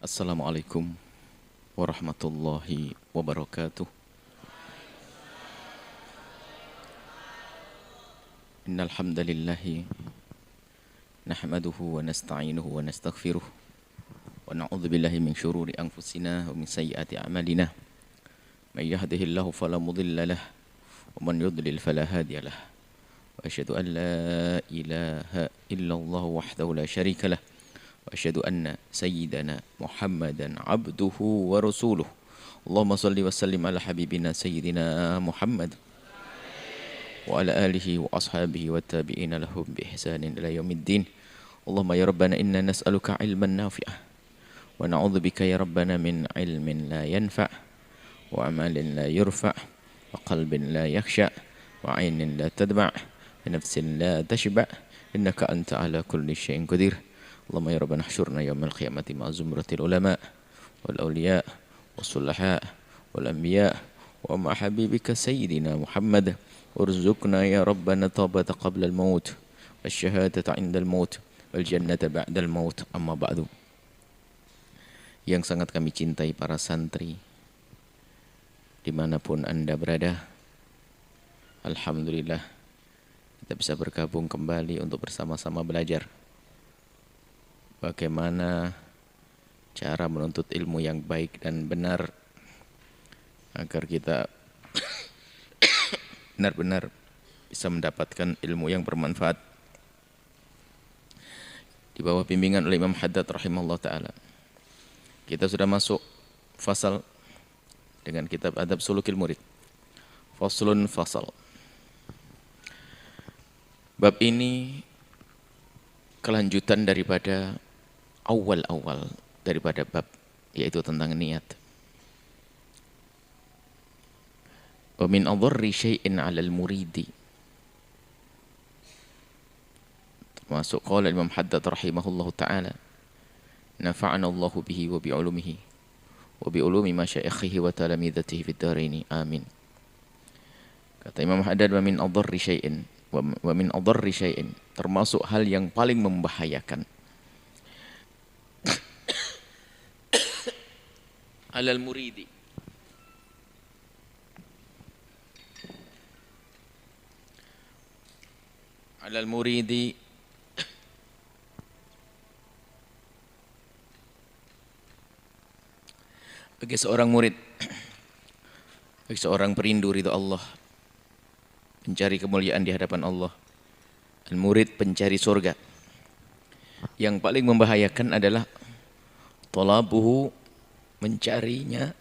Assalamualaikum warahmatullahi wabarakatuh. Innal hamdalillahi nahmaduhu wa nasta'inuhu wa nastaghfiruh wa na'udzu billahi min syururi anfusina wa min sayyiati a'malina. May yahdihillahu fala mudilla lahu wa man yudlil fala hadiya lahu. Wa asyhadu an la ilaha illallah wahdahu la syarika lahu. Wa asyhadu anna sayyidana Muhammadan abduhu wa rasuluh. Allahumma salli wa sallim ala habibina sayyidina Muhammad wa ala alihi wa ashabihi wa tabi'ina lahum bi ihsanin ila yaumiddin. Allahumma ya rabbana inna nas'aluka ilman nafi'ah wa na'udzubika ya rabbana min ilmin la yanfa' wa amalin la yurfa' wa qalbin la yakhsha' wa 'ainin la tadma' wa nafsin la tashba' innaka anta ala kulli syai'in qadir. Allahumma ya rabbana hsyurna yaumal qiyamati ma zumratil ulama wal awliya was sulaha wal anbiya wa ma habibika sayyidina Muhammad warzuqna ya rabbana taubata qabla al maut wasyahadata 'inda al maut wal jannata ba'da al maut. Amma ba'du. Yang sangat kami cintai para santri dimanapun Anda berada, alhamdulillah kita bisa bergabung kembali untuk bersama-sama belajar bagaimana cara menuntut ilmu yang baik dan benar agar kita benar-benar bisa mendapatkan ilmu yang bermanfaat di bawah bimbingan oleh Imam Haddad rahimahullah ta'ala. Kita sudah masuk fasal dengan kitab Adab Sulukil Murid. Faslun fasal. Bab ini kelanjutan daripada awal-awal daripada bab, yaitu tentang niat. Wa min adharri syai'in 'alal muridi. Termasuk qala Imam Haddad rahimahullahu ta'ala, nafa'ana Allahu bihi wa bi'ulumihi wa bi'ulumi masyayikhihi wa talamidatihi fid dharaini amin. Kata Imam Haddad, wa min adharri syai'in, wa min adharri syai'in, termasuk hal yang paling membahayakan alal muridi, alal muridi bagi seorang murid, bagi seorang perindu ridha Allah, pencari kemuliaan di hadapan Allah, al-murid pencari surga. Yang paling membahayakan adalah talabuhu, mencarinya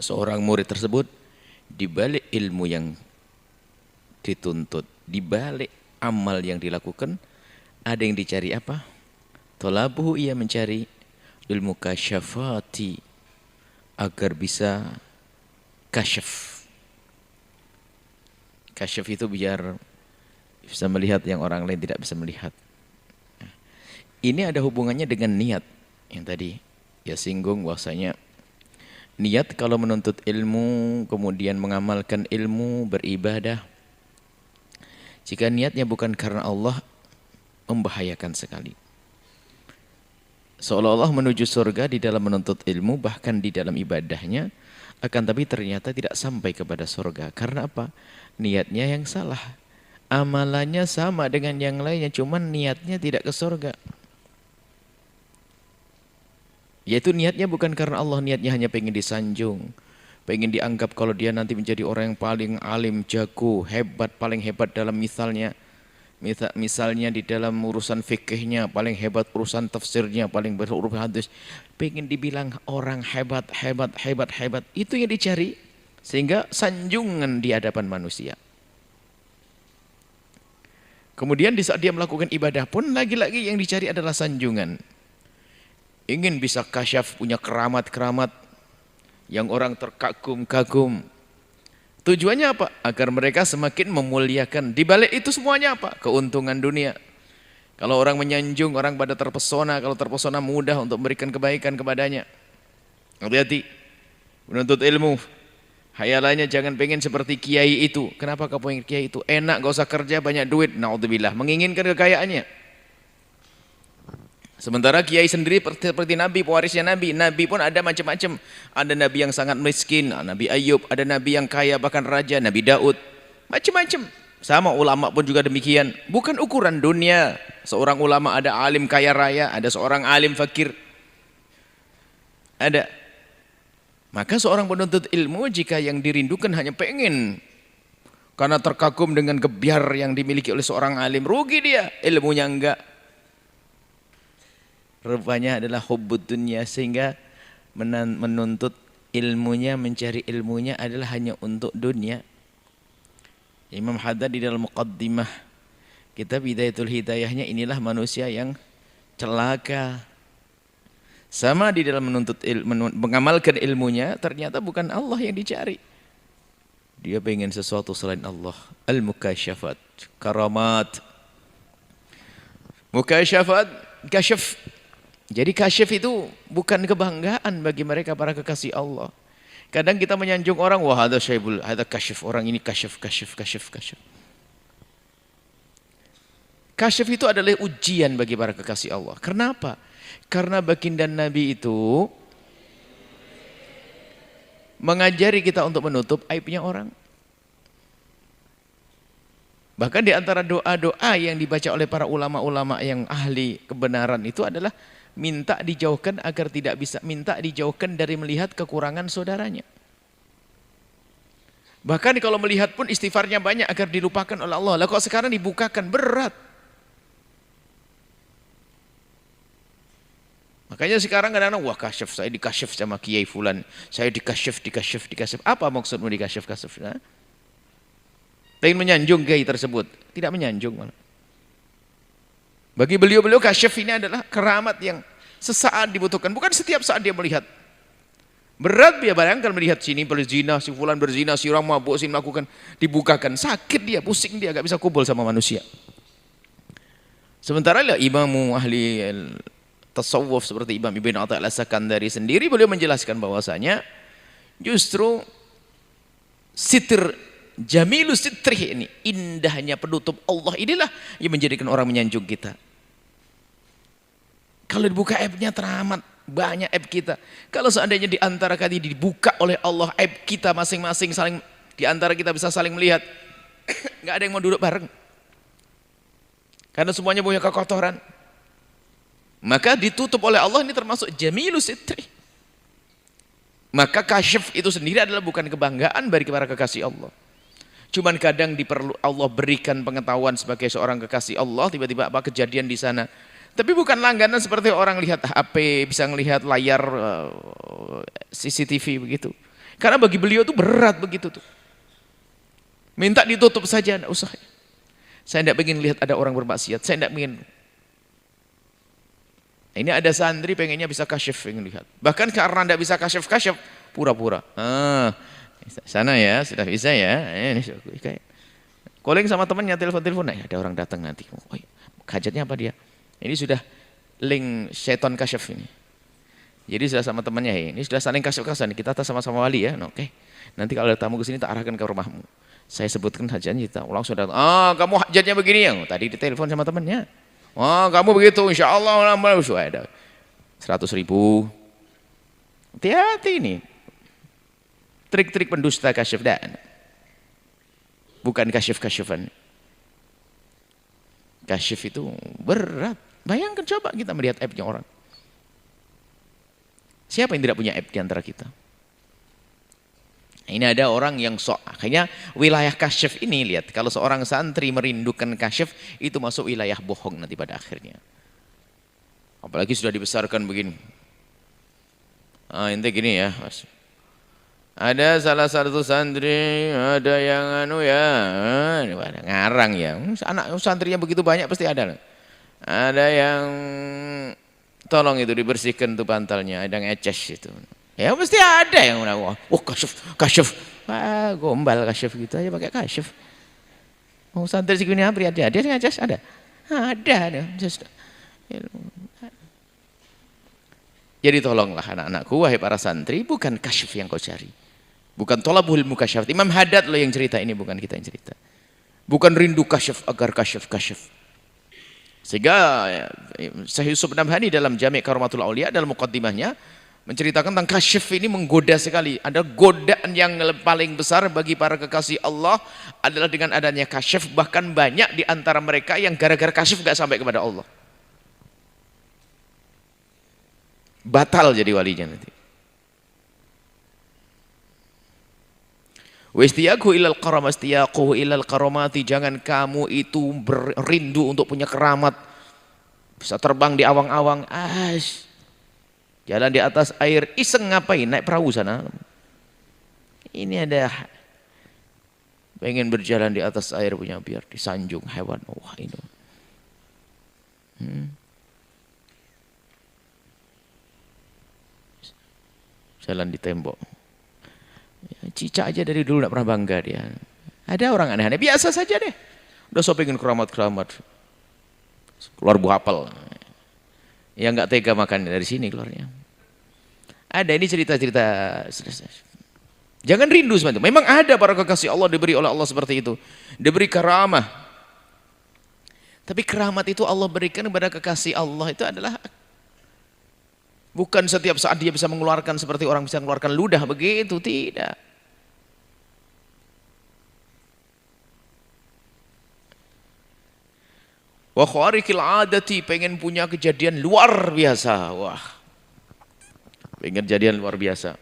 seorang murid tersebut di balik ilmu yang dituntut, di balik amal yang dilakukan, ada yang dicari apa? Talabuhu, ia mencari ilmu kasyafati, agar bisa kasyaf. Kasyaf itu biar bisa melihat yang orang lain tidak bisa melihat. Ini ada hubungannya dengan niat yang tadi ya singgung, bahwasanya niat kalau menuntut ilmu, kemudian mengamalkan ilmu, beribadah, jika niatnya bukan karena Allah, membahayakan sekali. Seolah-olah menuju surga di dalam menuntut ilmu, bahkan di dalam ibadahnya, akan tapi ternyata tidak sampai kepada surga. Karena apa? Niatnya yang salah. Amalannya sama dengan yang lainnya, cuman niatnya tidak ke surga. Yaitu niatnya bukan karena Allah, niatnya hanya pengen disanjung, pengen dianggap kalau dia nanti menjadi orang yang paling alim, jago, hebat, paling hebat dalam misalnya di dalam urusan fikihnya, paling hebat urusan tafsirnya, paling berurusan hadis, pengen dibilang orang hebat, hebat, hebat, hebat. Itu yang dicari, sehingga sanjungan di hadapan manusia. Kemudian di saat dia melakukan ibadah pun lagi-lagi yang dicari adalah sanjungan. Ingin bisa kasyaf, punya keramat-keramat yang orang terkagum-kagum. Tujuannya apa? Agar mereka semakin memuliakan. Di balik itu semuanya apa? Keuntungan dunia. Kalau orang menyanjung, orang pada terpesona. Kalau terpesona mudah untuk memberikan kebaikan kepadanya. Hati-hati. Menuntut ilmu, hayalannya jangan pengen seperti kiai itu. Kenapa kau pengen kiai itu? Enak, gak usah kerja, banyak duit. Naudzubillah, menginginkan kekayaannya. Sementara kiai sendiri seperti Nabi, pewarisnya Nabi. Nabi pun ada macam-macam. Ada Nabi yang sangat miskin, Nabi Ayub. Ada Nabi yang kaya bahkan raja, Nabi Daud. Macam-macam. Sama ulama pun juga demikian. Bukan ukuran dunia. Seorang ulama ada alim kaya raya, ada seorang alim fakir. Ada. Maka seorang penuntut ilmu jika yang dirindukan hanya pengen karena terkagum dengan gebiar yang dimiliki oleh seorang alim, rugi dia, ilmunya enggak. Rupanya adalah hubbud dunya, sehingga menuntut ilmunya, mencari ilmunya adalah hanya untuk dunia. Imam Haddad di dalam muqaddimah kitab Bidayatul Hidayahnya, inilah manusia yang celaka. Sama di dalam menuntut mengamalkan ilmunya, ternyata bukan Allah yang dicari. Dia pengen sesuatu selain Allah. Al-mukasyafat, karamat. Mukasyafat, kasyaf. Jadi kasyaf itu bukan kebanggaan bagi mereka para kekasih Allah. Kadang kita menyanjung orang, wah ada syaibul, ada kasyaf, orang ini kasyaf. Kasyaf itu adalah ujian bagi para kekasih Allah. Kenapa? Karena baginda Nabi itu mengajari kita untuk menutup aibnya orang. Bahkan di antara doa-doa yang dibaca oleh para ulama-ulama yang ahli kebenaran itu adalah minta dijauhkan agar tidak bisa, minta dijauhkan dari melihat kekurangan saudaranya. Bahkan kalau melihat pun istighfarnya banyak agar dilupakan oleh Allah. Lah kok sekarang dibukakan, berat. Makanya sekarang kadang-kadang, wah kasyaf, saya dikasyaf sama kiai fulan, saya dikasyaf. Apa maksudmu dikasyaf? Nah? Pengen menyanjung kiai tersebut, tidak menyanjung malah. Bagi beliau-beliau kasyaf ini adalah keramat yang sesaat dibutuhkan, bukan setiap saat dia melihat. Berat dia, bayangkan melihat sini berzina, si fulan berzina, si orang mabuk, si melakukan, dibukakan, sakit dia, pusing dia, gak bisa kumpul sama manusia. Sementara lah imamu ahli tasawuf seperti Imam Ibn Ata'illah Sakandari sendiri, beliau menjelaskan bahwasanya justru sitir, jamilu sitrih ini, indahnya penutup Allah inilah yang menjadikan orang menyanjung kita. Kalau dibuka aibnya teramat banyak aib kita. Kalau seandainya di antara kali dibuka oleh Allah aib kita masing-masing, saling di antara kita bisa saling melihat, nggak ada yang mau duduk bareng. Karena semuanya punya kekotoran. Maka ditutup oleh Allah, ini termasuk jamilu sitri. Maka kasyaf itu sendiri adalah bukan kebanggaan bagi para kekasih Allah. Cuman kadang Allah berikan pengetahuan sebagai seorang kekasih Allah, tiba-tiba apa kejadian di sana. Tapi bukan langganan seperti orang lihat HP, bisa melihat layar CCTV begitu. Karena bagi beliau itu berat begitu tuh. Minta ditutup saja, enggak usah. Saya tidak ingin lihat ada orang bermaksiat, saya tidak ingin. Ini ada santri pengennya bisa kasyaf, pengen lihat. Bahkan karena tidak bisa kasyaf, pura-pura. Sana ya, sudah bisa ya. Ini calling sama temannya, telepon, nah, ada orang datang nanti. Oh, hajatnya apa dia? Ini sudah link seton kasyaf ini. Jadi sudah sama temannya, ini sudah saling kasyaf-kasyaf. Kita sama-sama wali ya. Oke. Nanti kalau ada tamu ke sini tak arahkan ke rumahmu. Saya sebutkan hajatnya, kita langsung datang. Kamu hajatnya begini ya. Tadi ditelepon sama temannya. Kamu begitu, insya Allah ada 100.000. Hati-hati ini. Trik-trik pendusta kasyaf dan bukan kasyaf-kasyafan. Kasyaf itu berat. Bayangkan coba kita melihat aibnya orang. Siapa yang tidak punya aib di antara kita? Ini ada orang yang akhirnya wilayah kasyaf ini, lihat, kalau seorang santri merindukan kasyaf, itu masuk wilayah bohong nanti pada akhirnya. Apalagi sudah dibesarkan begini. Intinya gini ya, Mas. Ada salah satu santri, ada yang ngarang ya. Anak santrinya begitu banyak pasti ada. Ada yang tolong itu dibersihkan tuh bantalnya, ada yang eces itu. Ya mesti ada yang kasyaf. Gombal kasyaf gitu aja pakai kasyaf. Mau santri segini apa ada yang eces ada. Ada. Jadi tolonglah anak-anakku, wahai para santri, bukan kasyaf yang kau cari. Bukan tolabul mukasyafat. Imam Haddad loh yang cerita ini, bukan kita yang cerita. Bukan rindu kasyaf agar kasyaf. Sehingga Syekh Yusuf Nabhani dalam Jami' Karamatul Aulia dalam muqaddimahnya menceritakan tentang kasyaf ini menggoda sekali. Ada godaan yang paling besar bagi para kekasih Allah adalah dengan adanya kasyaf. Bahkan banyak di antara mereka yang gara-gara kasyaf gak sampai kepada Allah, batal jadi walinya nanti. Wa istiyaquhu ilal karamah, istiyaquhu ilal karamati, jangan kamu itu berindu untuk punya keramat, bisa terbang di awang-awang, jalan di atas air, iseng ngapain, naik perahu sana. Ini ada pengen berjalan di atas air punya biar disanjung hewan. Wah ini jalan di tembok. Cicak aja dari dulu gak pernah bangga dia. Ada orang aneh-aneh, biasa saja deh. Udah so pengen keramat-keramat, keluar buah apel. Yang gak tega makan dari sini keluarnya. Ada ini cerita-cerita. Jangan rindu seperti itu. Memang ada para kekasih Allah diberi oleh Allah seperti itu. Diberi karamah. Tapi keramat itu Allah berikan kepada kekasih Allah itu adalah bukan setiap saat dia bisa mengeluarkan seperti orang bisa mengeluarkan ludah begitu, tidak. Wa khariqil adati, pengen punya kejadian luar biasa. Wah, pengen kejadian luar biasa.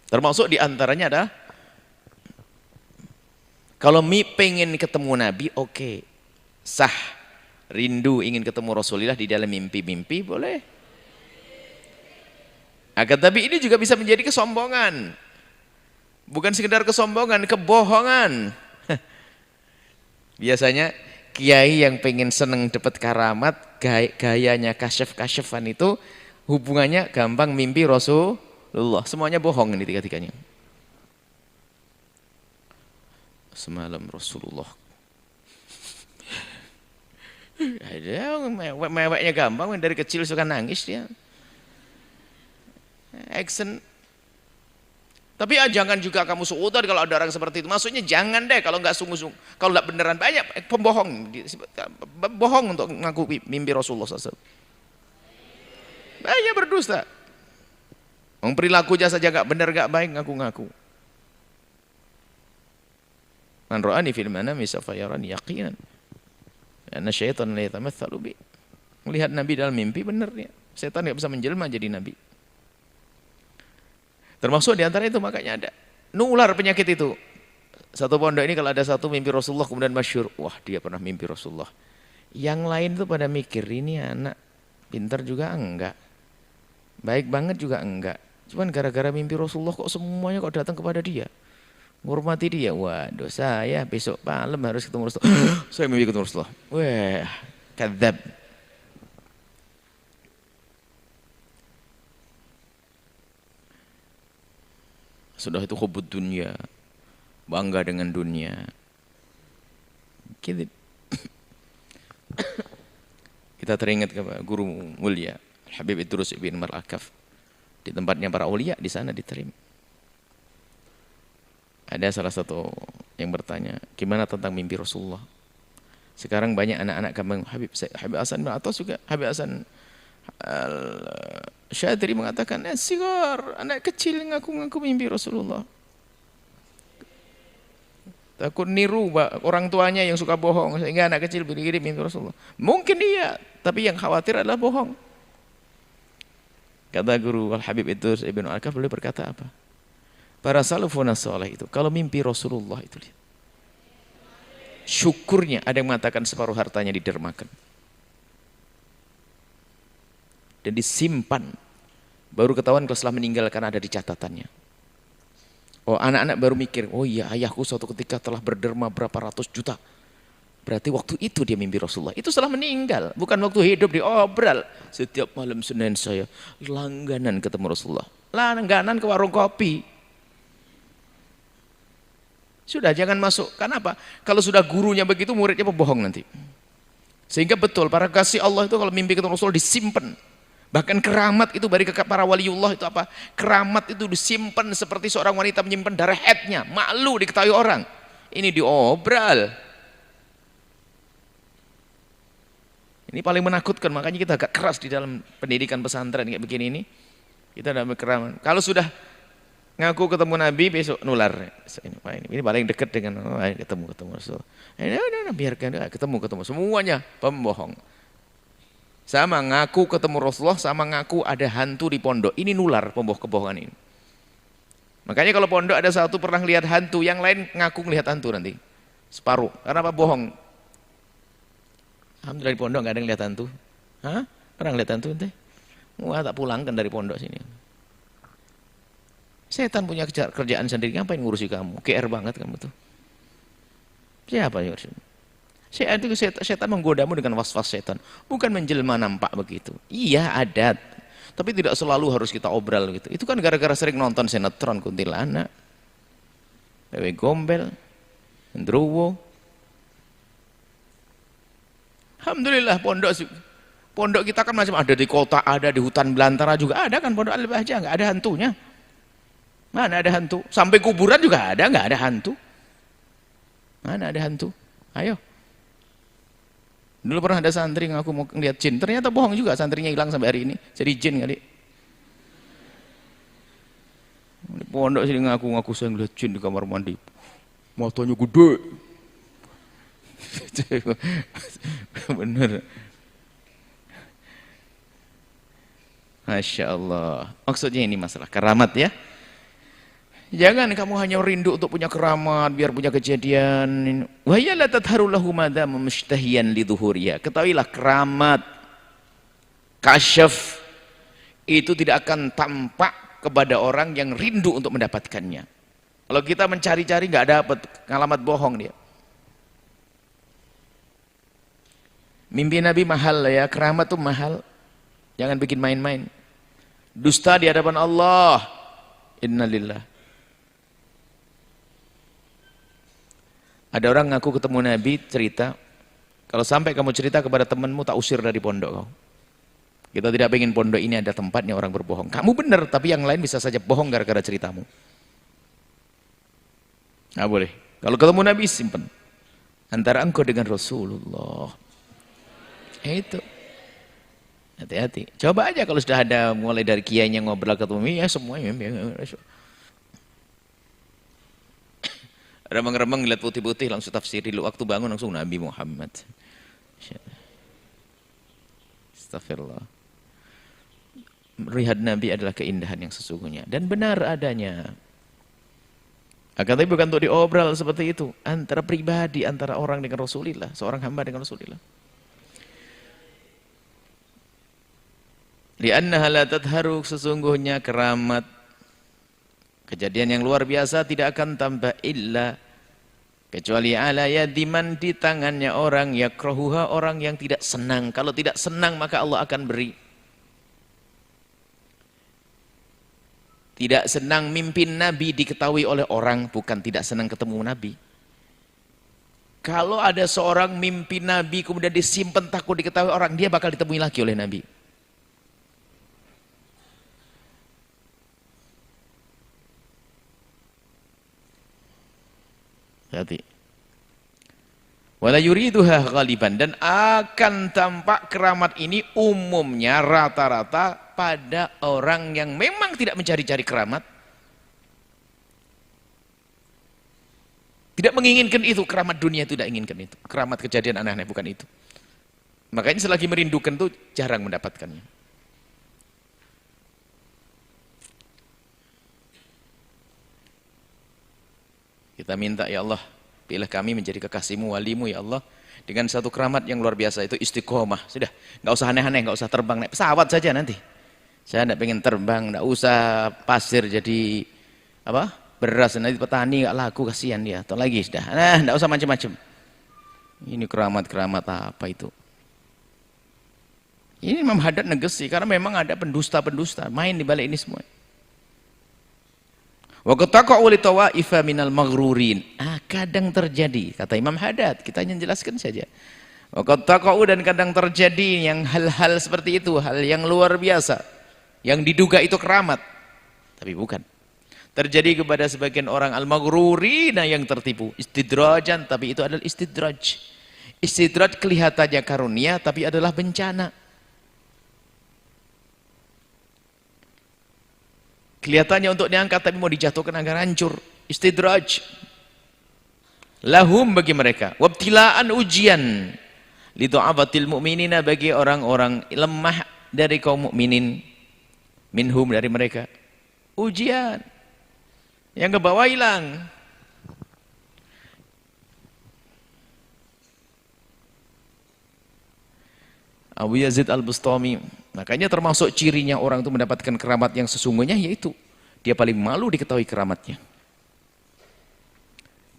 Termasuk diantaranya ada kalau pengen ketemu Nabi, oke, sah. Rindu ingin ketemu Rasulullah di dalam mimpi-mimpi boleh. Akan tapi ini juga bisa menjadi kesombongan. Bukan sekedar kesombongan, kebohongan. Biasanya kiai yang pengen seneng dapat karamat, gayanya kasyaf-kasyafan itu hubungannya gampang mimpi Rasulullah. Semuanya bohong ini tiga-tiganya. Semalam Rasulullah. Ada meweknya gampang, dari kecil suka nangis dia. Action. Tapi jangan juga kamu suudon kalau ada orang seperti itu. Maksudnya jangan deh kalau nggak sungguh-sungguh. Kalau nggak beneran banyak pembohong, bohong untuk ngaku mimpi Rasulullah SAW. Banyak berdusta. Perilakunya saja nggak benar, nggak baik, ngaku-ngaku. Man ra'ani fil manami sawfa yarani yaqinan. Karena syaitan la yatamatsalu bi. Melihat Nabi dalam mimpi benar dia. Setan nggak bisa menjelma jadi Nabi. Termasuk diantara itu makanya ada nular penyakit itu. Satu pondok ini kalau ada satu mimpi Rasulullah kemudian masyhur, wah dia pernah mimpi Rasulullah. Yang lain tuh pada mikir ini anak pintar juga enggak, baik banget juga enggak. Cuman gara-gara mimpi Rasulullah kok semuanya kok datang kepada dia, menghormati dia. Waduh saya besok malam harus ketemu Rasulullah. Saya mimpi ketemu Rasulullah. Wah kadzab. Sudah itu hubud dunia, bangga dengan dunia. Kita teringat kepada guru mulia Habib Idrus ibn Mar'akaf di tempatnya para aulia, di sana diterima. Ada salah satu yang bertanya, gimana tentang mimpi Rasulullah? Sekarang banyak anak-anak kambing Habib Hasan atau juga Habib Hasan Syadri mengatakan, sigar, anak kecil ngaku-ngaku mimpi Rasulullah. Takut niru orang tuanya yang suka bohong, sehingga anak kecil begini mimpi Rasulullah. Mungkin iya, tapi yang khawatir adalah bohong. Kata guru Al-Habib itu Ibn Al-Kaf, beliau berkata apa? Para salafun salih itu, kalau mimpi Rasulullah itu, syukurnya ada yang mengatakan separuh hartanya didermakan. Dan disimpan, baru ketahuan kalau setelah meninggal karena ada di catatannya. Oh anak-anak baru mikir, oh iya ayahku suatu ketika telah berderma berapa ratus juta. Berarti waktu itu dia mimpi Rasulullah. Itu setelah meninggal, bukan waktu hidup diobral. Setiap malam Senin saya langganan ketemu Rasulullah. Langganan ke warung kopi. Sudah jangan masuk. Kenapa? Kalau sudah gurunya begitu, muridnya pembohong nanti. Sehingga betul para kasih Allah itu kalau mimpi ketemu Rasulullah disimpan. Bahkan keramat itu bagi para waliullah itu apa? Keramat itu disimpan seperti seorang wanita menyimpan darah haidnya, malu diketahui orang. Ini diobral. Ini paling menakutkan, makanya kita agak keras di dalam pendidikan pesantren kayak begini ini. Kita tidak berkeramat. Kalau sudah ngaku ketemu Nabi, besok nular. Ini paling dekat dengan ketemu Rasul. Biarkan ketemu. Semuanya pembohong. Sama ngaku ketemu Rasulullah, sama ngaku ada hantu di pondok. Ini nular kebohongan ini. Makanya kalau pondok ada satu pernah lihat hantu, yang lain ngaku melihat hantu nanti. Separuh. Karena apa? Bohong. Alhamdulillah di pondok nggak ada yang lihat hantu. Hah? Pernah lihat hantu ente? Wah, tak pulangkan dari pondok sini. Setan punya kerjaan sendiri, ngapain ngurusi kamu? GR banget kamu tuh. Siapa yang ngurusin? Setan menggodamu dengan was-was setan. Bukan menjelma nampak begitu. Iya, adat. Tapi tidak selalu harus kita obral gitu. Itu kan gara-gara sering nonton sinetron kuntilanak. Wewe Gombel, Ndrowo. Alhamdulillah pondok kita kan macam ada di kota, ada di hutan belantara juga ada kan pondok Al-Bahjah, nggak ada hantunya. Mana ada hantu? Sampai kuburan juga ada, nggak ada hantu. Mana ada hantu? Ayo. Dulu pernah ada santri ngaku mau lihat jin, ternyata bohong juga, santrinya hilang sampai hari ini. Jadi jin kali. Di pondok sini ngaku saya ngeliat jin di kamar mandi. Matanya gede. Bener. Masya Allah. Maksudnya ini masalah keramat ya. Jangan kamu hanya rindu untuk punya keramat, biar punya kejadian. Wa ya la tadharu lahu madama mushtahiyan lidhuhuriya. Ketahuilah keramat, kasyaf itu tidak akan tampak kepada orang yang rindu untuk mendapatkannya. Kalau kita mencari-cari nggak dapat, ngalamat bohong dia. Mimpi Nabi mahal ya, keramat tuh mahal. Jangan bikin main-main. Dusta di hadapan Allah. Innalillah. Ada orang ngaku ketemu Nabi, cerita, kalau sampai kamu cerita kepada temanmu, tak usir dari pondok kau. Kita tidak ingin pondok ini ada tempatnya orang berbohong. Kamu benar, tapi yang lain bisa saja bohong gara-gara ceritamu. Nggak boleh. Kalau ketemu Nabi, simpan. Antara engkau dengan Rasulullah. Itu. Hati-hati. Coba aja kalau sudah ada mulai dari kiainya ngobrol ketemu, ya semuanya. Remeng-remeng lihat putih-putih langsung tafsir dulu, waktu bangun langsung Nabi Muhammad. Astagfirullah. Melihat Nabi adalah keindahan yang sesungguhnya dan benar adanya. Akan tapi bukan untuk diobral seperti itu, antara pribadi, antara orang dengan Rasulullah, seorang hamba dengan Rasulullah. Li'annaha la tadharu, sesungguhnya keramat, kejadian yang luar biasa tidak akan tambah illa kecuali ala yadiman, di tangannya orang yakrahuha, orang yang tidak senang. Kalau tidak senang maka Allah akan beri. Tidak senang mimpin Nabi diketahui oleh orang, bukan tidak senang ketemu Nabi. Kalau ada seorang mimpi Nabi kemudian disimpan takut diketahui orang, dia bakal ditemui lagi oleh Nabi. Hati. Wala yuriduha ghaliban, dan akan tampak keramat ini umumnya rata-rata pada orang yang memang tidak mencari-cari keramat. Tidak menginginkan itu, keramat dunia itu tidak inginkan itu. Keramat kejadian aneh-aneh bukan itu. Makanya selagi merindukan itu jarang mendapatkannya. Kita minta, ya Allah, pilih kami menjadi kekasihmu, walimu, ya Allah, dengan satu keramat yang luar biasa, itu istiqomah. Sudah, nggak usah aneh-aneh, nggak usah terbang naik pesawat saja nanti. Saya tidak pengen terbang, nggak usah pasir jadi apa beras, nanti petani nggak laku, kasihan dia. Atau lagi sudah, nah, nggak usah macam-macam. Ini keramat-keramat apa itu? Ini Imam Haddad negesi, karena memang ada pendusta-pendusta main di balik ini semua. Wa qataqa'u li tawaifa minal maghrurin. Kadang terjadi, kata Imam Haddad, kita hanya jelaskan saja. Wa qataqa'u, dan kadang terjadi yang hal-hal seperti itu, hal yang luar biasa, yang diduga itu keramat, tapi bukan. Terjadi kepada sebagian orang al-maghrurina, yang tertipu, istidrajan, tapi itu adalah istidraj. Istidraj kelihatannya karunia tapi adalah bencana. Kelihatannya untuk diangkat tapi mau dijatuhkan agar hancur. Istidraj. Lahum bagi mereka. Wabtilaan ujian. Lidu'afatil mu'minina bagi orang-orang lemah dari kaum mukminin. Minhum dari mereka. Ujian. Yang ke bawah hilang. Abu Yazid Al-Bustami, makanya termasuk cirinya orang itu mendapatkan keramat yang sesungguhnya yaitu dia paling malu diketahui keramatnya.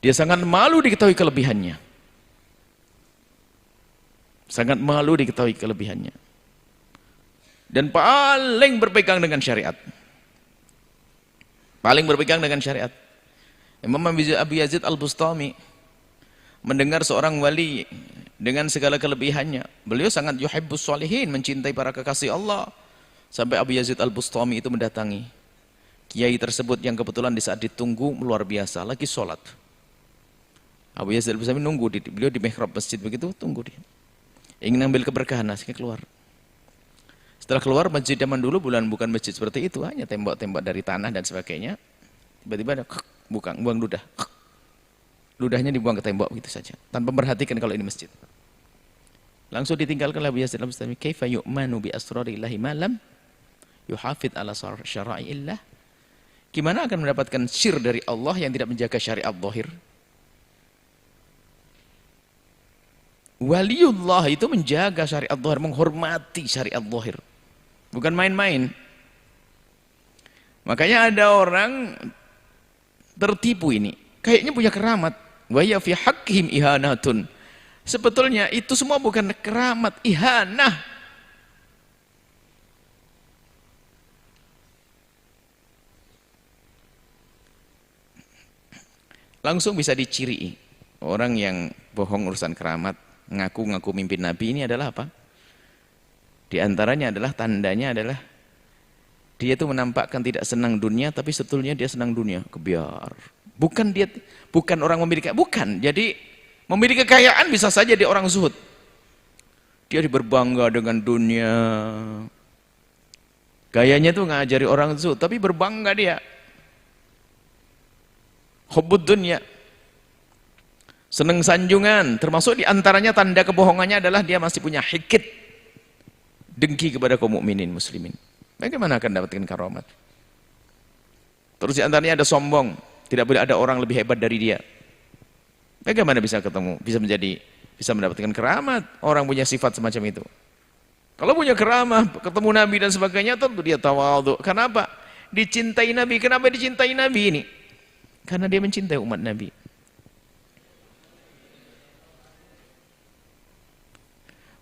Dia sangat malu diketahui kelebihannya. Sangat malu diketahui kelebihannya. Dan paling berpegang dengan syariat. Paling berpegang dengan syariat. Imam Abu Yazid Al-Bustami mendengar seorang wali dengan segala kelebihannya. Beliau sangat yuhibbus sholihin, mencintai para kekasih Allah. Sampai Abu Yazid Al-Bustami itu mendatangi kiai tersebut yang kebetulan di saat ditunggu luar biasa, lagi sholat. Abu Yazid Al-Bustami nunggu, beliau di mihrab masjid begitu, tunggu dia. Ingin ambil keberkahan, akhirnya keluar. Setelah keluar, masjid zaman dulu bukan masjid seperti itu, hanya tembok-tembok dari tanah dan sebagainya. Tiba-tiba ada buang ludah. Ludahnya dibuang ke tembok begitu saja, tanpa memperhatikan kalau ini masjid. Langsung ditinggalkan Abu Yazid Al-Bustami. Kaifa yu'manu bi asrarillahi ma lam yuhafid ala syara'illah. Gimana akan mendapatkan sir dari Allah yang tidak menjaga syariat zahir? Waliullah itu menjaga syariat zahir, menghormati syariat zahir. Bukan main-main. Makanya ada orang tertipu ini. Kayaknya punya keramat. Wa ya fi haqqihim ihanatun. Sebetulnya itu semua bukan keramat, ihanah. Langsung bisa diciri orang yang bohong urusan keramat, ngaku-ngaku mimpin Nabi ini adalah apa? Di antaranya adalah tandanya adalah dia itu menampakkan tidak senang dunia tapi sebetulnya dia senang dunia, kebiar. Bukan orang memiliki, bukan. Jadi memiliki kekayaan bisa saja dia orang zuhud. Dia berbangga dengan dunia. Gayanya tuh ngajari orang zuhud, tapi berbangga dia. Hubbud dunya. Senang sanjungan, termasuk di antaranya tanda kebohongannya adalah dia masih punya hikit. Dengki kepada kaum mukminin muslimin. Bagaimana akan dapatkan karamat? Terus di antaranya ada sombong. Tidak boleh ada orang lebih hebat dari dia. Bagaimana bisa ketemu? Bisa mendapatkan keramat. Orang punya sifat semacam itu. Kalau punya keramat, ketemu Nabi dan sebagainya, tentu dia tawadhu. Kenapa? Dicintai Nabi. Kenapa dicintai Nabi ini? Karena dia mencintai umat Nabi.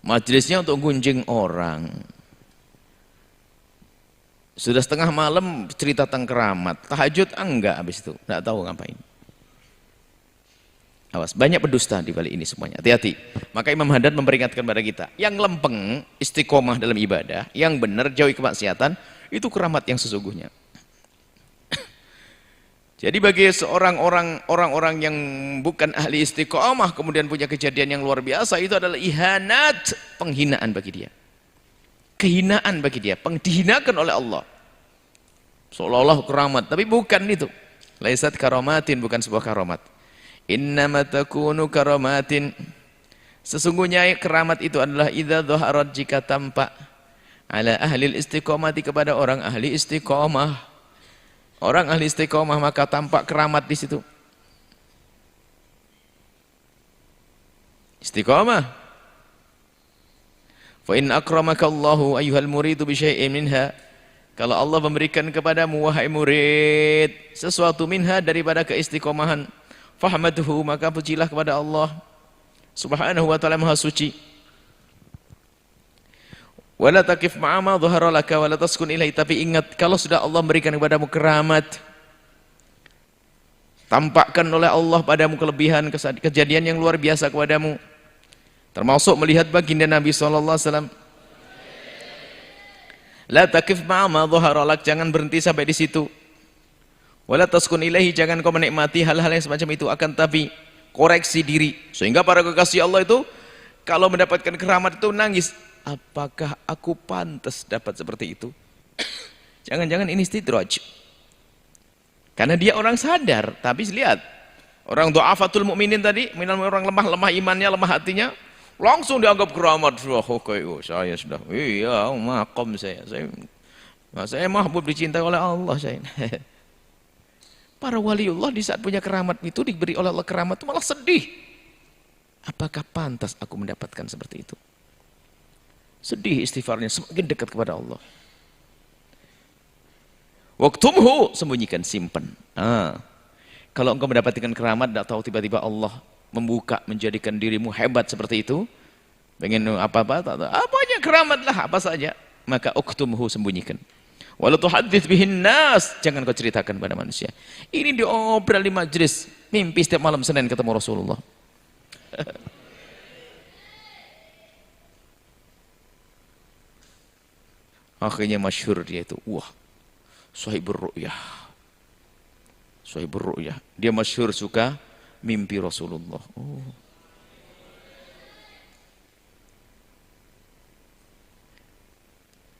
Majelisnya untuk gunjing orang. Sudah setengah malam cerita tentang keramat. Tahajud enggak habis itu. Enggak tahu ngapain. Awas, banyak pendusta di balik ini semuanya. Hati-hati. Maka Imam Haddad memperingatkan kepada kita. Yang lempeng, istiqomah dalam ibadah. Yang benar, jauhi kemaksiatan. Itu keramat yang sesungguhnya. Jadi bagi orang-orang yang bukan ahli istiqomah. Kemudian punya kejadian yang luar biasa. Itu adalah ihanat. Penghinaan bagi dia. Kehinaan bagi dia, dihinakan oleh Allah. Seolah-olah keramat, tapi bukan itu. Laisat karamatin, bukan sebuah karamat. Innama takunu karamatin. Sesungguhnya keramat itu adalah idza dhaharat, jika tampak ala ahli istiqomati, kepada orang ahli istiqomah. Orang ahli istiqomah maka tampak keramat di situ. Istiqomah. Fa in akramakallahu ayyuhal muridu bi syai'in minha. Kalau Allah memberikan kepadamu wahai murid sesuatu minha, daripada keistiqomahan, fahmadhu, maka pujilah kepada Allah Subhanahu wa ta'ala Maha suci. Wala taqif ma'a ma dhahara laka wala taskun ilaihi. Tapi ingat, kalau sudah Allah memberikan kepadamu keramat, tampakkan oleh Allah padamu kelebihan, kejadian yang luar biasa kepadamu. Termasuk melihat baginda Nabi SAW. La taqif ma'a ma dhahara lak, jangan berhenti sampai di situ. Wala taskun ilaihi, jangan kau menikmati hal-hal yang semacam itu, akan tapi koreksi diri. Sehingga para kekasih Allah itu kalau mendapatkan keramat itu nangis. Apakah aku pantas dapat seperti itu? Jangan-jangan ini istidraj. Karena dia orang sadar, tapi lihat. Orang du'afatul mukminin tadi, orang lemah imannya, lemah hatinya, langsung dianggap keramat. Saya sudah, iya, makom saya mahbub dicintai oleh Allah saya. Para waliullah di saat punya keramat itu, diberi oleh Allah keramat itu malah sedih. Apakah pantas aku mendapatkan seperti itu? Sedih istighfarnya, semakin dekat kepada Allah. Waktumhu, sembunyikan, simpan. Kalau engkau mendapatkan keramat, tidak tahu tiba-tiba Allah membuka, menjadikan dirimu hebat seperti itu, pengen apa-apa, apanya keramat lah, apa saja, maka uktumhu, sembunyikan. Walau tuhadits bihin nas, jangan kau ceritakan pada manusia. Ini diobrol di majlis, mimpi setiap malam Senin ketemu Rasulullah. Akhirnya masyhur dia itu, wah, sahibur ru'yah. Sahibur ru'yah. Dia masyhur suka mimpi Rasulullah. Oh.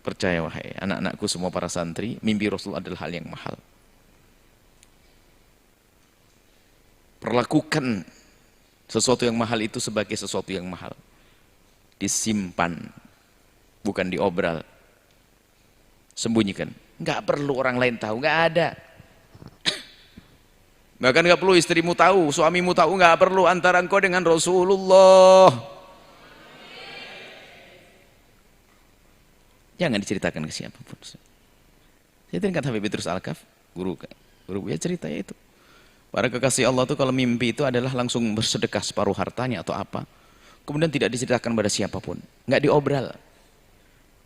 Percaya wahai anak-anakku semua para santri, mimpi Rasul adalah hal yang mahal. Perlakukan sesuatu yang mahal itu sebagai sesuatu yang mahal. Disimpan, bukan diobral. Sembunyikan. Nggak perlu orang lain tahu, nggak ada. Bahkan nggak perlu istrimu tahu, suamimu tahu, nggak perlu, antara engkau dengan Rasulullah. Jangan diceritakan ke siapapun. Saya teringat Habib Idrus Al-Kaf, guru ya ceritanya itu. Para kekasih Allah itu kalau mimpi itu adalah langsung bersedekah separuh hartanya atau apa. Kemudian tidak diceritakan pada siapapun, nggak diobral.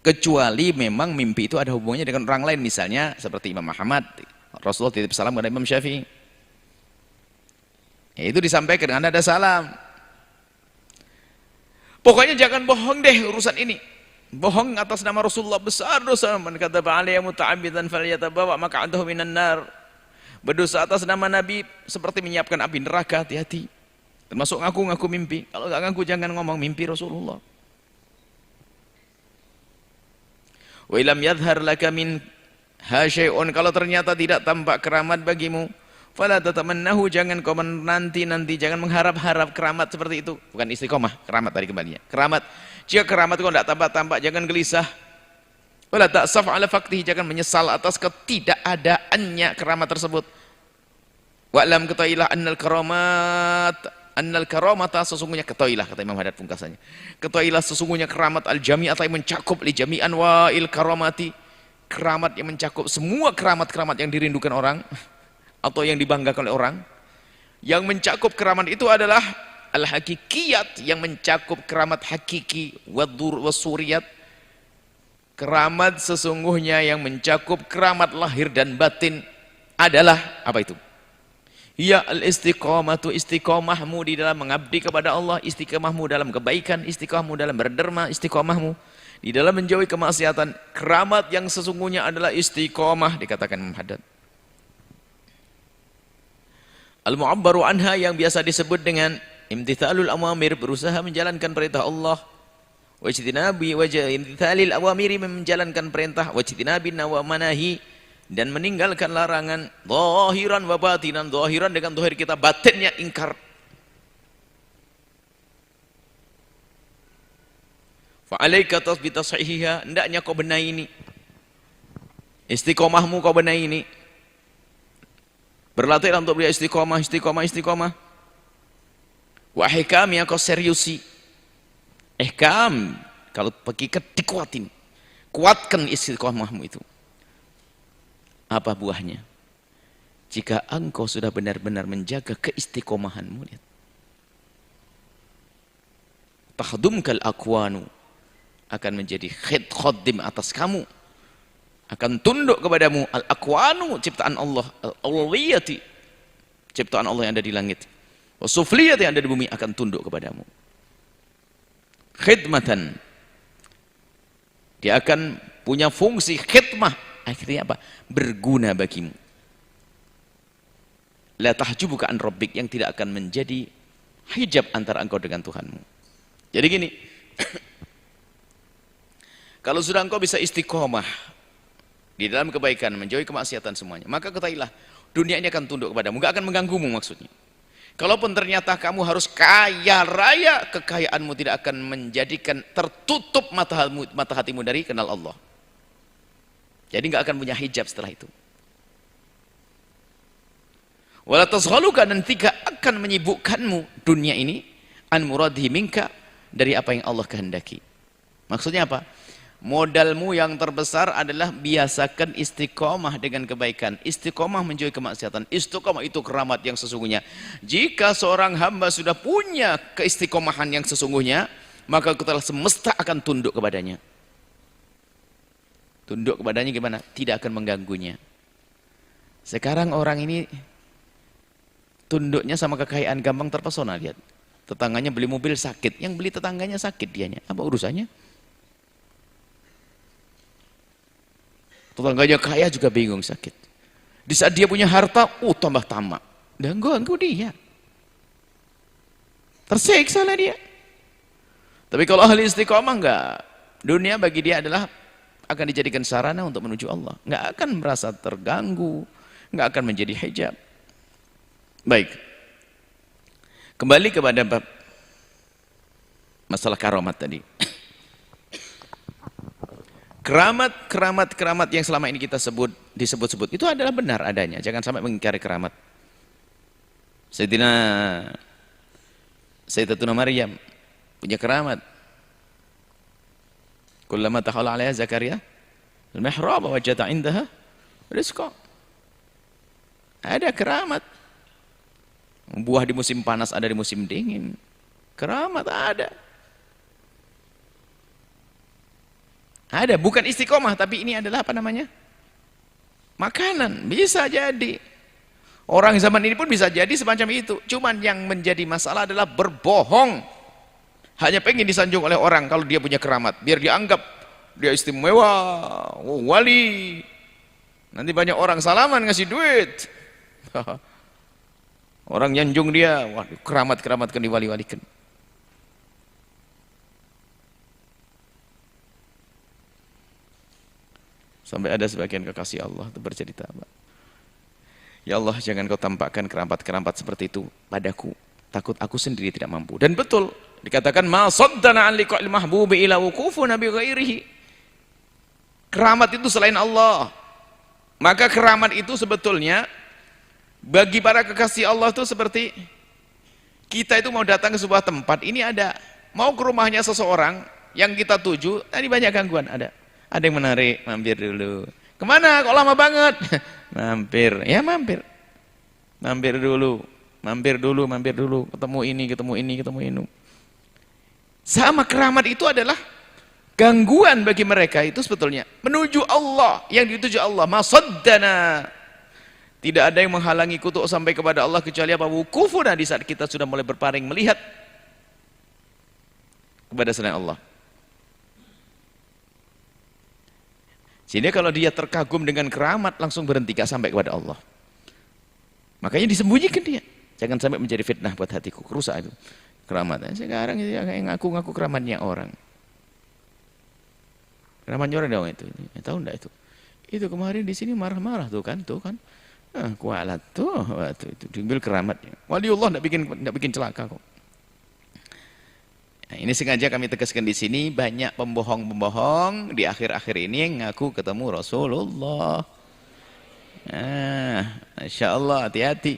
Kecuali memang mimpi itu ada hubungannya dengan orang lain, misalnya seperti Imam Muhammad, Rasulullah titip salam kepada Imam Syafi'i. Ya, itu disampaikan dengan ada salam. Pokoknya jangan bohong deh urusan ini. Bohong atas nama Rasulullah besar dosa. Man kadzaba alayya muta'ammidan falyatabawa maq'adahu minan nar. Berdosa atas nama Nabi seperti menyiapkan api neraka, hati-hati. Termasuk ngaku-ngaku mimpi. Kalau nggak ngaku jangan ngomong mimpi Rasulullah. Wa ilam yadhhar laka min hasyai'un, kalau ternyata tidak tampak keramat bagimu, fala tatamannahu, jangan kau menanti, jangan mengharap-harap keramat seperti itu. Bukan istiqomah, keramat tadi kembalinya. Keramat, jika keramat kau tidak tampak-tampak, jangan gelisah. Wala ta'saf ala faqtihi, jangan menyesal atas ketidakadaannya keramat tersebut. Wa'lam, ketahuilah annal karamata, sesungguhnya ketahuilah, kata Imam Haddad pungkasannya, ketahuilah sesungguhnya keramat al-jami'at yang mencakup li jami'an wa'il karamati, keramat yang mencakup semua keramat-keramat yang dirindukan orang atau yang dibanggakan oleh orang. Yang mencakup keramat itu adalah al-hakikiyat, yang mencakup keramat hakiki, wasuriyat, keramat sesungguhnya yang mencakup keramat lahir dan batin adalah apa itu? Ya al-istiqamatu, istiqamahmu di dalam mengabdi kepada Allah, istiqamahmu dalam kebaikan, istiqamahmu dalam berderma, istiqamahmu di dalam menjauhi kemaksiatan. Keramat yang sesungguhnya adalah istiqamah, dikatakan Imam Haddad. Al-mu'abbaru anha, yang biasa disebut dengan imtithalul awamir, berusaha menjalankan perintah Allah. Wajtinabi imtithalil awamiri, menjalankan perintah, wajtinabi nawamanahi, dan meninggalkan larangan. Zahiran wa batinan, zahiran dengan zahir kita, batinnya ingkar. Fa'alaika tasbita sahiha, hendaknya kau benahi ini, istiqomahmu kau benahi ini. Berlatihlah untuk beliau istiqomah. Wa hikam, yang kau seriusi. Ihkam, kalau hakikat dikuatin, kuatkan istiqomahmu itu. Apa buahnya? Jika engkau sudah benar-benar menjaga keistiqomahanmu, lihat. Tahdumkal akwanu, akan menjadi khadim atas kamu, akan tunduk kepadamu. Al-akwanu, ciptaan Allah, al-awliyati, ciptaan Allah yang ada di langit, wasufliyati, yang ada di bumi, akan tunduk kepadamu. Khidmatan, dia akan punya fungsi khidmah, akhirnya apa? Berguna bagimu. La tahjubuka an rabbik, yang tidak akan menjadi hijab antara engkau dengan Tuhanmu. Jadi gini, kalau sudah engkau bisa istiqomah di dalam kebaikan, menjauhi kemaksiatan semuanya, maka ketahuilah dunia ini akan tunduk kepadamu, gak akan mengganggumu maksudnya. Kalaupun ternyata kamu harus kaya raya, kekayaanmu tidak akan menjadikan tertutup mata hatimu dari kenal Allah. Jadi gak akan punya hijab setelah itu. Wala tazghaluka, dan tidak akan menyibukkanmu dunia ini an muradhi minka, dari apa yang Allah kehendaki. Maksudnya apa? Modalmu yang terbesar adalah biasakan istiqomah dengan kebaikan, istiqomah menjauhi kemaksiatan. Istiqomah itu keramat yang sesungguhnya. Jika seorang hamba sudah punya keistiqomahan yang sesungguhnya, maka kita semesta akan tunduk kepadanya. Tunduk kepadanya gimana? Tidak akan mengganggunya. Sekarang orang ini tunduknya sama kekayaan gampang terpesona. Lihat, tetangganya beli mobil sakit, yang beli tetangganya sakit dianya, apa urusannya? Tetangganya kaya juga bingung, sakit. Di saat dia punya harta, tambah tamak. Dan ganggu dia. Tersiksa lah dia. Tapi kalau ahli istiqomah enggak. Dunia bagi dia adalah akan dijadikan sarana untuk menuju Allah. Enggak akan merasa terganggu, enggak akan menjadi hijab. Baik. Kembali kepada bab masalah karamat tadi. Keramat yang selama ini kita disebut-sebut itu adalah benar adanya. Jangan sampai mengingkari keramat. Sayyidatuna Maryam punya keramat. Kullama takhala 'alaiha Zakaria al-mihrab wajada 'indaha rizqa. Ada keramat. Buah di musim panas ada di musim dingin. Keramat ada. Ada, bukan istiqomah, tapi ini adalah apa namanya? Makanan, bisa jadi. Orang zaman ini pun bisa jadi semacam itu. Cuman yang menjadi masalah adalah berbohong. Hanya pengen disanjung oleh orang kalau dia punya keramat. Biar dianggap dia istimewa, wali. Nanti banyak orang salaman ngasih duit. Orang nyanjung dia, waduh, keramat-keramat kan diwali-walikan. Sampai ada sebagian kekasih Allah itu bercerita, ya Allah, jangan kau tampakkan keramat-keramat seperti itu padaku, takut aku sendiri tidak mampu. Dan betul dikatakan ma saddana an liqa'il mahbubi ila wuqufuna bi ghairihi. Keramat itu selain Allah. Maka keramat itu sebetulnya bagi para kekasih Allah itu seperti kita itu mau datang ke sebuah tempat, ini ada mau ke rumahnya seseorang yang kita tuju, tadi banyak gangguan, ada yang menarik, mampir dulu. Kemana? Kok lama banget? Mampir, ya mampir dulu. Ketemu ini. Sama keramat itu adalah gangguan bagi mereka itu sebetulnya menuju Allah, yang dituju Allah. Masaddana. Tidak ada yang menghalangi kutuk sampai kepada Allah kecuali apa? Wukufuna, di saat kita sudah mulai berpaling melihat kepada selain Allah. Sehingga kalau dia terkagum dengan keramat langsung berhenti, gak sampai kepada Allah. Makanya disembunyikan dia. Jangan sampai menjadi fitnah buat hatiku, rusak itu keramat. Sekarang itu kayak ngaku-ngaku keramatnya orang. Keramatnya orang dong itu. Tahu enggak itu? Itu kemarin di sini marah-marah tuh kan. Kualat tuh waktu itu diambil keramatnya. Waliullah enggak bikin celaka kok. Nah, ini sengaja kami tegaskan di sini, banyak pembohong-pembohong di akhir-akhir ini yang ngaku ketemu Rasulullah. Masya Allah, hati-hati.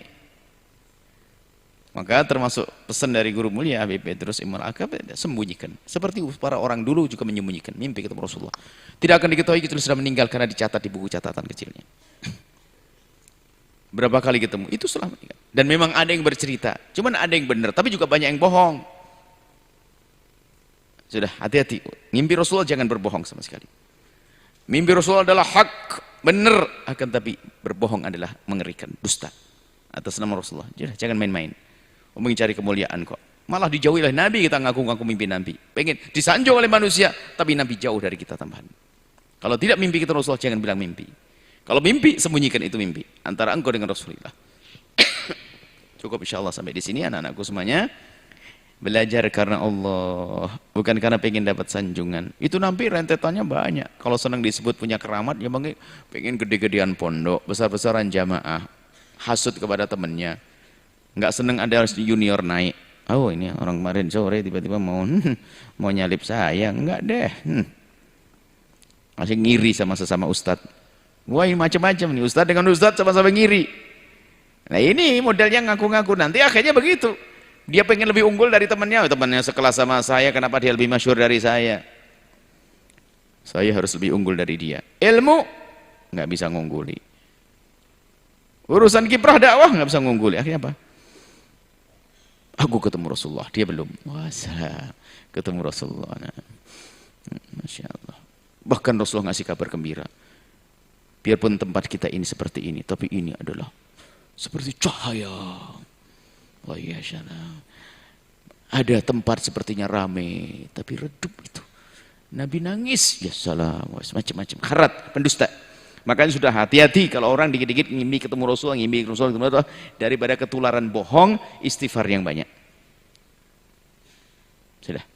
Maka termasuk pesan dari guru mulia Habib Petrus Ibn Al-Akab, sembunyikan. Seperti para orang dulu juga menyembunyikan mimpi ketemu Rasulullah. Tidak akan diketahui kecuali sudah meninggal karena dicatat di buku catatan kecilnya. Berapa kali ketemu, itu setelah meninggal. Dan memang ada yang bercerita, cuman ada yang benar, tapi juga banyak yang bohong. Sudah, hati-hati. Mimpi Rasulullah jangan berbohong sama sekali. Mimpi Rasulullah adalah hak, benar, akan tapi berbohong adalah mengerikan, dusta atas nama Rasulullah. Jangan main-main. Ingin cari kemuliaan kok. Malah dijauhi oleh Nabi, kita ngaku-ngaku mimpi Nabi. Pengen disanjung oleh manusia, tapi Nabi jauh dari kita tambahan. Kalau tidak mimpi kita Rasulullah, jangan bilang mimpi. Kalau mimpi, sembunyikan itu mimpi antara engkau dengan Rasulullah. Cukup insyaallah sampai di sini anak-anakku semuanya. Belajar karena Allah, bukan karena pengen dapat sanjungan. Itu nanti rentetannya banyak. Kalau senang disebut punya keramat, ya bang, pengen gede-gedean pondok, besar-besaran jamaah, hasut kepada temennya. Nggak senang ada junior naik. Oh ini orang kemarin sore tiba-tiba mau nyalip saya, enggak deh. Masih ngiri sama sesama ustadz. Wah ini macam-macam nih, ustadz dengan ustadz sama-sama ngiri. Nah ini modelnya ngaku-ngaku, nanti akhirnya begitu. Dia pengen lebih unggul dari temannya, temannya sekelas sama saya, kenapa dia lebih masyhur dari saya? Saya harus lebih unggul dari dia. Ilmu nggak bisa ngungguli. Urusan kiprah dakwah nggak bisa ngungguli. Akhirnya apa? Aku ketemu Rasulullah, dia belum. Wah, ketemu Rasulullah. Nah, Masya Allah. Bahkan Rasulullah ngasih kabar gembira. Biarpun tempat kita ini seperti ini, tapi ini adalah seperti cahaya. Oh iya, salam. Ada tempat sepertinya rame, tapi redup itu. Nabi nangis, ya salam, macam-macam. Harat, pendusta. Makanya sudah hati-hati kalau orang dikit-dikit ngimpi ketemu Rasulullah, ngimpi Rasulullah, ketemu Rasulullah, daripada ketularan bohong, istighfar yang banyak. Sudah.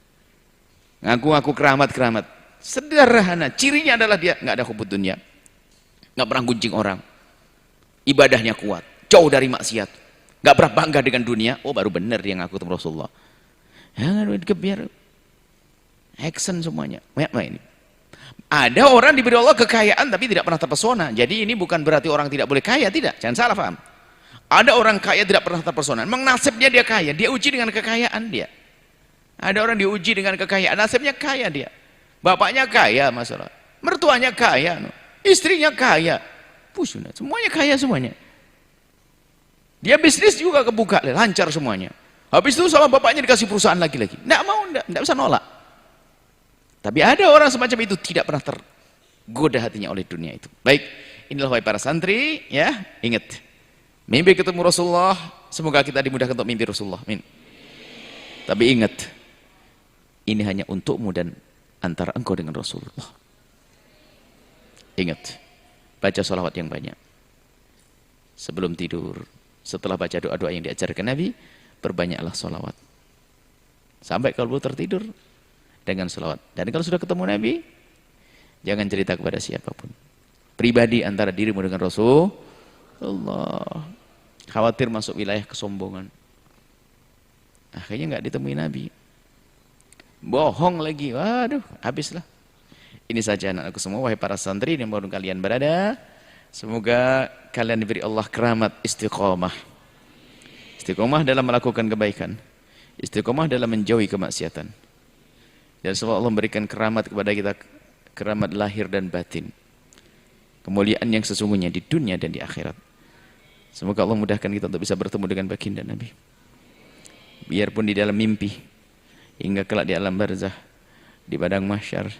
Ngaku-ngaku keramat-keramat. Sederhana, cirinya adalah dia nggak ada hubud dunia, nggak pernah gunjing orang, ibadahnya kuat, jauh dari maksiat. Gak pernah bangga dengan dunia. Oh baru benar dia ngaku ketemu Rasulullah. Biar action semuanya. Ini. Ada orang diberi Allah kekayaan tapi tidak pernah terpesona. Jadi ini bukan berarti orang tidak boleh kaya, tidak. Jangan salah paham. Ada orang kaya tidak pernah terpesona. Memang nasibnya dia kaya. Dia uji dengan kekayaan dia. Ada orang diuji dengan kekayaan. Nasibnya kaya dia. Bapaknya kaya masalah. Mertuanya kaya. Istrinya kaya. Pusuna. Semuanya kaya semuanya. Dia bisnis juga kebuka, lancar semuanya. Habis itu sama bapaknya dikasih perusahaan lagi-lagi. Nggak mau, nggak bisa nolak. Tapi ada orang semacam itu tidak pernah tergoda hatinya oleh dunia itu. Baik, inilah wahai para santri, ya, ingat. Mimpi ketemu Rasulullah, semoga kita dimudahkan untuk mimpi Rasulullah. Amin. Tapi ingat, ini hanya untukmu dan antara engkau dengan Rasulullah. Ingat, baca sholawat yang banyak. Sebelum tidur, setelah baca doa-doa yang diajarkan Nabi, perbanyaklah sholawat. Sampai kalau belum tertidur, dengan sholawat. Dan kalau sudah ketemu Nabi, jangan cerita kepada siapapun. Pribadi antara dirimu dengan Rasulullah. Khawatir masuk wilayah kesombongan. Akhirnya nggak ditemui Nabi. Bohong lagi, waduh, habislah. Ini saja anak-anakku semua, wahai para santri yang baru kalian berada. Semoga kalian diberi Allah keramat istiqomah. Istiqomah dalam melakukan kebaikan. Istiqomah dalam menjauhi kemaksiatan. Dan semoga Allah memberikan keramat kepada kita, keramat lahir dan batin. Kemuliaan yang sesungguhnya di dunia dan di akhirat. Semoga Allah mudahkan kita untuk bisa bertemu dengan baginda Nabi. Biarpun di dalam mimpi, hingga kelak di alam barzah, di padang mahsyar,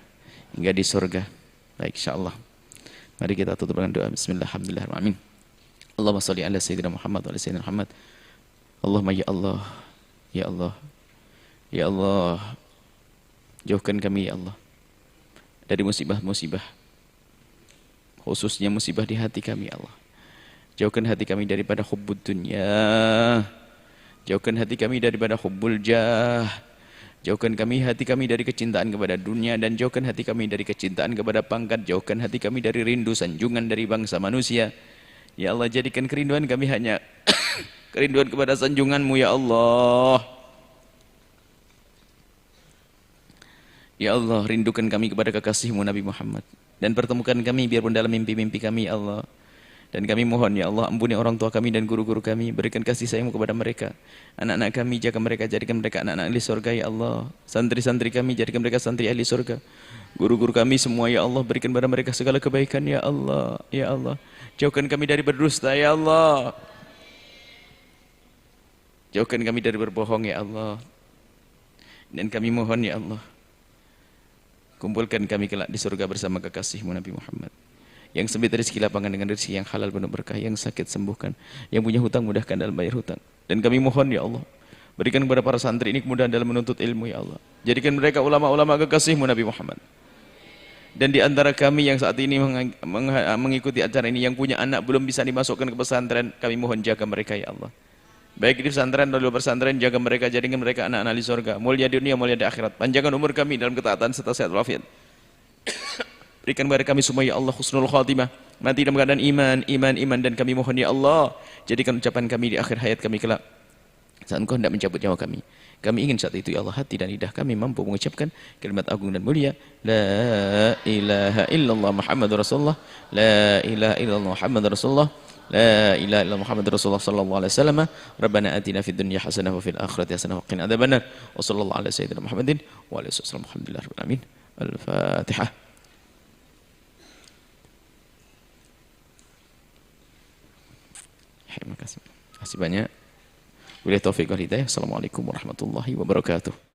hingga di surga. Baik, insyaallah. Mari kita tutup dengan doa. Bismillahirrahmanirrahim. Allahumma shalli ala sayyidina Muhammad wa ala sayyidina Muhammad. Allahumma ya Allah, ya Allah, ya Allah, jauhkan kami ya Allah dari musibah-musibah, khususnya musibah di hati kami ya Allah. Jauhkan hati kami daripada hubbud dunya, jauhkan hati kami daripada hubbul jah, jauhkan hati kami dari kecintaan kepada dunia, dan jauhkan hati kami dari kecintaan kepada pangkat, jauhkan hati kami dari rindu sanjungan dari bangsa manusia. Ya Allah, jadikan kerinduan kami hanya kerinduan kepada sanjungan-Mu ya Allah. Ya Allah, rindukan kami kepada kekasih-Mu Nabi Muhammad, dan pertemukan kami biarpun dalam mimpi-mimpi kami ya Allah. Dan kami mohon ya Allah, ampuni orang tua kami dan guru-guru kami, berikan kasih sayang-Mu kepada mereka. Anak-anak kami, jaga mereka, jadikan mereka anak-anak ahli surga ya Allah. Santri-santri kami, jadikan mereka santri ahli surga. Guru-guru kami semua ya Allah, berikan kepada mereka segala kebaikan ya Allah. Ya Allah, jauhkan kami dari berdusta ya Allah. Jauhkan kami dari berbohong ya Allah. Dan kami mohon ya Allah, kumpulkan kami kelak di surga bersama kekasih-Mu Nabi Muhammad. Yang sempit rezeki lapangan dengan rezeki yang halal penuh berkah, yang sakit sembuhkan, yang punya hutang mudahkan dalam bayar hutang. Dan kami mohon ya Allah, berikan kepada para santri ini kemudahan dalam menuntut ilmu ya Allah. Jadikan mereka ulama-ulama kekasih-Mu Nabi Muhammad. Dan di antara kami yang saat ini mengikuti acara ini, yang punya anak belum bisa dimasukkan ke pesantren, kami mohon jaga mereka ya Allah. Baik di pesantren atau di luar pesantren, jaga mereka, jadikan mereka anak-anak di surga. Mulia di dunia, mulia di akhirat. Panjangkan umur kami dalam ketaatan serta sehat walafiat. Berikan kepada kami semua ya Allah husnul khatimah. Mati dalam keadaan iman dan kami mohon ya Allah, jadikan ucapan kami di akhir hayat kami kelak. Saat Engkau hendak mencabut nyawa kami. Kami ingin saat itu ya Allah hati dan lidah kami mampu mengucapkan kalimat agung dan mulia la ilaha illallah Muhammadur Rasulullah, la ilaha illallah Muhammadur Rasulullah, la ilaha illallah Muhammadur Rasulullah sallallahu alaihi wasallam. Rabbana atina fid dunya hasanah wa fil akhirati hasanah wa qina adzabannar. Wa sallallahu ala sayyidina Muhammadin wa alihi wasallam. Alhamdulillah rabbil alamin. Al-Fatihah. Terima kasih banyak. Wabillahi taufiq wal hidayah. Assalamualaikum warahmatullahi wabarakatuh.